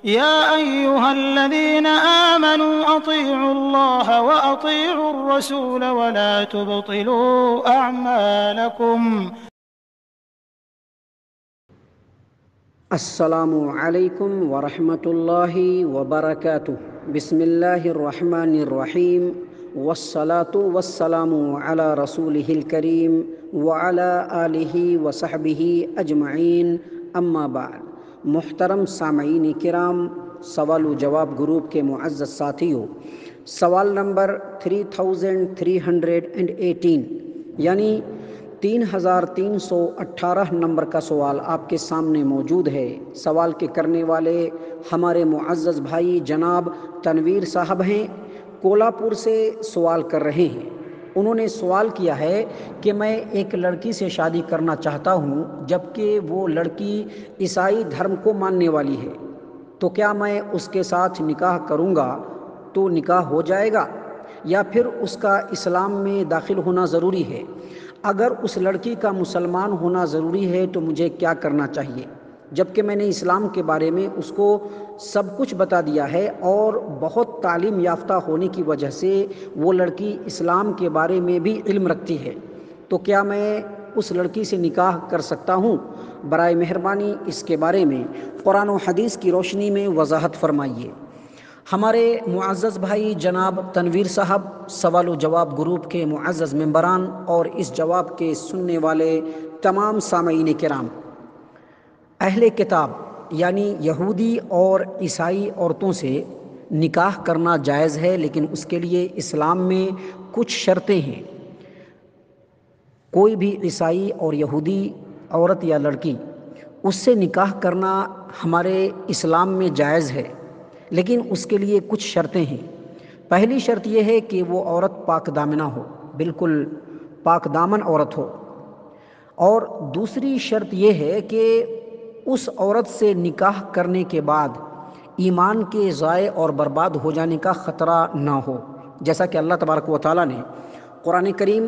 يا أيها الذين آمنوا أطيعوا الله وأطيعوا الرسول ولا تبطلوا أعمالكم. السلام علیکم ورحمۃ اللہ وبرکاتہ۔ بسم اللہ الرحمن الرحیم، والصلاة والسلام علی رسولہ الکریم وعلی آلہ وصحبہ اجمعین، اما بعد۔ محترم سامعین کرام، سوال و جواب گروپ کے معزز ساتھیوں، سوال نمبر 3318 یعنی 3318 نمبر کا سوال آپ کے سامنے موجود ہے۔ سوال کے کرنے والے ہمارے معزز بھائی جناب تنویر صاحب ہیں، کولہاپور سے سوال کر رہے ہیں۔ انہوں نے سوال کیا ہے کہ میں ایک لڑکی سے شادی کرنا چاہتا ہوں جبکہ وہ لڑکی عیسائی دھرم کو ماننے والی ہے، تو کیا میں اس کے ساتھ نکاح کروں گا تو نکاح ہو جائے گا یا پھر اس کا اسلام میں داخل ہونا ضروری ہے؟ اگر اس لڑکی کا مسلمان ہونا ضروری ہے تو مجھے کیا کرنا چاہیے؟ جبکہ میں نے اسلام کے بارے میں اس کو سب کچھ بتا دیا ہے اور بہت تعلیم یافتہ ہونے کی وجہ سے وہ لڑکی اسلام کے بارے میں بھی علم رکھتی ہے، تو کیا میں اس لڑکی سے نکاح کر سکتا ہوں؟ برائے مہربانی اس کے بارے میں قرآن و حدیث کی روشنی میں وضاحت فرمائیے۔ ہمارے معزز بھائی جناب تنویر صاحب، سوال و جواب گروپ کے معزز ممبران اور اس جواب کے سننے والے تمام سامعین کرام، اہل کتاب یعنی یہودی اور عیسائی عورتوں سے نکاح کرنا جائز ہے، لیکن اس کے لیے اسلام میں کچھ شرطیں ہیں۔ کوئی بھی عیسائی اور یہودی عورت یا لڑکی، اس سے نکاح کرنا ہمارے اسلام میں جائز ہے، لیکن اس کے لیے کچھ شرطیں ہیں۔ پہلی شرط یہ ہے کہ وہ عورت پاک دامنہ ہو، بالکل پاک دامن عورت ہو، اور دوسری شرط یہ ہے کہ اس عورت سے نکاح کرنے کے بعد ایمان کے ضائع اور برباد ہو جانے کا خطرہ نہ ہو، جیسا کہ اللہ تبارک و تعالیٰ نے قرآن کریم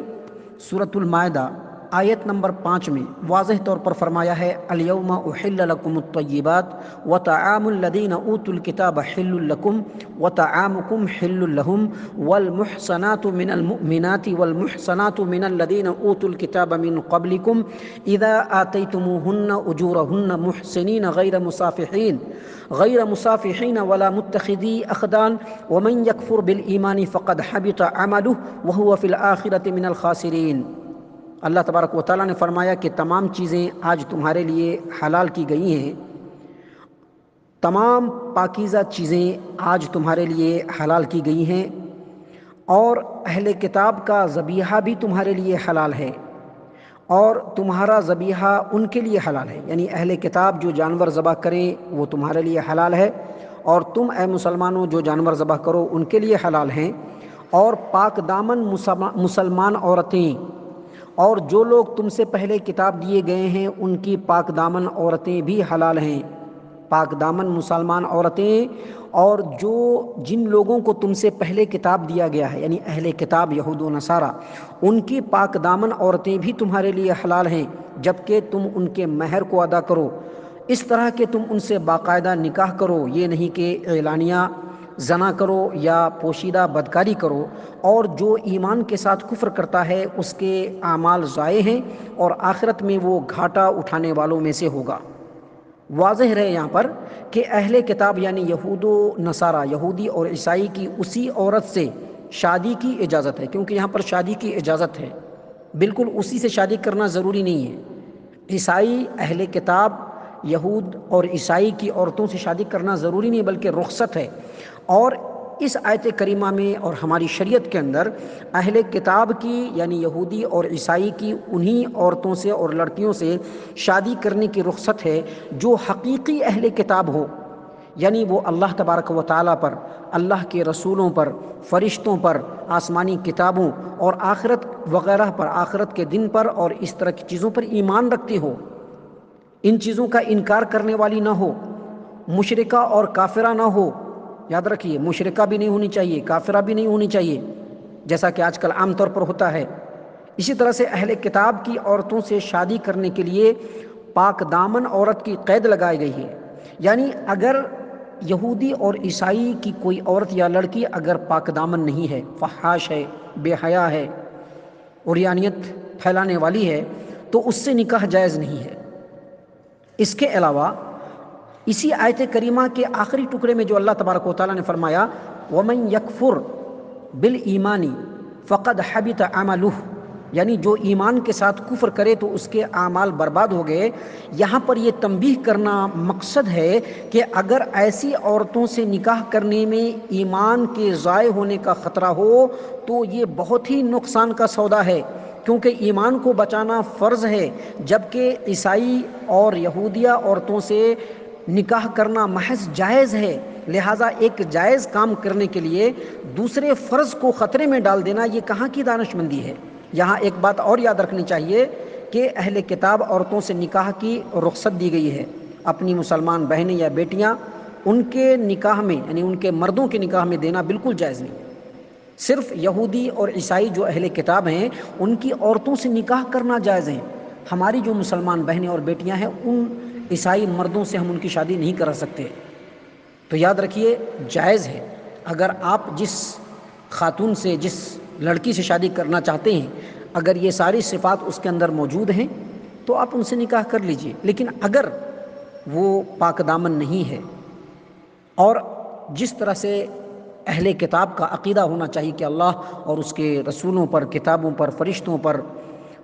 سورۃ المائدہ آیت نمبر 5 میں واضح طور پر فرمایا ہے: الیوم احل لکم الطیبات وطعام الذین اوتوا الکتاب حل لکم وطعامکم حل لہم والمحصنات من المؤمنات والمحصنات من الذین اوتوا الکتاب من قبلکم اذا آتیتموہن اجورہن محسنین غیر مصافحین ولا متخذی اخدان ومن یکفر بالایمان فقد حبط عملہ وہو فی الآخرۃ من الخاسرین۔ اللہ تبارک و تعالیٰ نے فرمایا کہ تمام چیزیں آج تمہارے لیے حلال کی گئی ہیں، تمام پاکیزہ چیزیں آج تمہارے لیے حلال کی گئی ہیں، اور اہل کتاب کا ذبیحہ بھی تمہارے لیے حلال ہے، اور تمہارا ذبیحہ ان کے لیے حلال ہے، یعنی اہل کتاب جو جانور ذبح کریں وہ تمہارے لیے حلال ہے، اور تم اے مسلمانوں جو جانور ذبح کرو ان کے لیے حلال ہیں، اور پاک دامن مسلمان عورتیں اور جو لوگ تم سے پہلے کتاب دیے گئے ہیں ان کی پاک دامن عورتیں بھی حلال ہیں۔ پاک دامن مسلمان عورتیں اور جن لوگوں کو تم سے پہلے کتاب دیا گیا ہے یعنی اہل کتاب یہود و نصارہ، ان کی پاک دامن عورتیں بھی تمہارے لیے حلال ہیں، جبکہ تم ان کے مہر کو ادا کرو، اس طرح کہ تم ان سے باقاعدہ نکاح کرو، یہ نہیں کہ اعلانیہ زنا کرو یا پوشیدہ بدکاری کرو، اور جو ایمان کے ساتھ کفر کرتا ہے اس کے اعمال ضائع ہیں اور آخرت میں وہ گھاٹا اٹھانے والوں میں سے ہوگا۔ واضح رہے یہاں پر کہ اہل کتاب یعنی یہود و نصارہ، یہودی اور عیسائی کی اسی عورت سے شادی کی اجازت ہے، کیونکہ یہاں پر شادی کی اجازت ہے، بالکل اسی سے شادی کرنا ضروری نہیں ہے۔ عیسائی، اہل کتاب، یہود اور عیسائی کی عورتوں سے شادی کرنا ضروری نہیں بلکہ رخصت ہے، اور اس آیت کریمہ میں اور ہماری شریعت کے اندر اہل کتاب کی یعنی یہودی اور عیسائی کی انہی عورتوں سے اور لڑکیوں سے شادی کرنے کی رخصت ہے جو حقیقی اہل کتاب ہو، یعنی وہ اللہ تبارک و تعالیٰ پر، اللہ کے رسولوں پر، فرشتوں پر، آسمانی کتابوں اور آخرت وغیرہ پر، آخرت کے دن پر اور اس طرح کی چیزوں پر ایمان رکھتی ہو، ان چیزوں کا انکار کرنے والی نہ ہو، مشرکہ اور کافرہ نہ ہو۔ یاد رکھیے، مشرکہ بھی نہیں ہونی چاہیے، کافرہ بھی نہیں ہونی چاہیے، جیسا کہ آج کل عام طور پر ہوتا ہے۔ اسی طرح سے اہل کتاب کی عورتوں سے شادی کرنے کے لیے پاک دامن عورت کی قید لگائی گئی ہے، یعنی اگر یہودی اور عیسائی کی کوئی عورت یا لڑکی اگر پاک دامن نہیں ہے، فحاش ہے، بے حیا ہے، عریانیت پھیلانے والی ہے، تو اس سے نکاح جائز نہیں ہے۔ اس کے علاوہ اسی آیت کریمہ کے آخری ٹکڑے میں جو اللہ تبارک و تعالیٰ نے فرمایا وَمَن يَكْفُرْ بِالْإِيمَانِ فَقَدْ حَبِطَ عَمَلُهُ، یعنی جو ایمان کے ساتھ کفر کرے تو اس کے اعمال برباد ہو گئے۔ یہاں پر یہ تنبیہ کرنا مقصد ہے کہ اگر ایسی عورتوں سے نکاح کرنے میں ایمان کے ضائع ہونے کا خطرہ ہو تو یہ بہت ہی نقصان کا سودا ہے، کیونکہ ایمان کو بچانا فرض ہے، جبکہ عیسائی اور یہودیہ عورتوں سے نکاح کرنا محض جائز ہے۔ لہٰذا ایک جائز کام کرنے کے لیے دوسرے فرض کو خطرے میں ڈال دینا یہ کہاں کی دانش مندی ہے۔ یہاں ایک بات اور یاد رکھنی چاہیے کہ اہل کتاب عورتوں سے نکاح کی رخصت دی گئی ہے۔ اپنی مسلمان بہنیں یا بیٹیاں ان کے نکاح میں، یعنی ان کے مردوں کے نکاح میں دینا بالکل جائز نہیں۔ صرف یہودی اور عیسائی جو اہل کتاب ہیں ان کی عورتوں سے نکاح کرنا جائز ہے۔ ہماری جو مسلمان بہنیں اور بیٹیاں ہیں ان عیسائی مردوں سے ہم ان کی شادی نہیں کرا سکتے۔ تو یاد رکھیے جائز ہے، اگر آپ جس خاتون سے، جس لڑکی سے شادی کرنا چاہتے ہیں، اگر یہ ساری صفات اس کے اندر موجود ہیں تو آپ ان سے نکاح کر لیجئے۔ لیکن اگر وہ پاک دامن نہیں ہے اور جس طرح سے اہل کتاب کا عقیدہ ہونا چاہیے کہ اللہ اور اس کے رسولوں پر، کتابوں پر، فرشتوں پر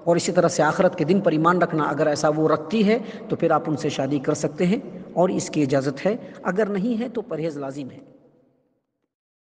اور اسی طرح سے آخرت کے دن پر ایمان رکھنا، اگر ایسا وہ رکھتی ہے تو پھر آپ ان سے شادی کر سکتے ہیں اور اس کی اجازت ہے، اگر نہیں ہے تو پرہیز لازم ہے۔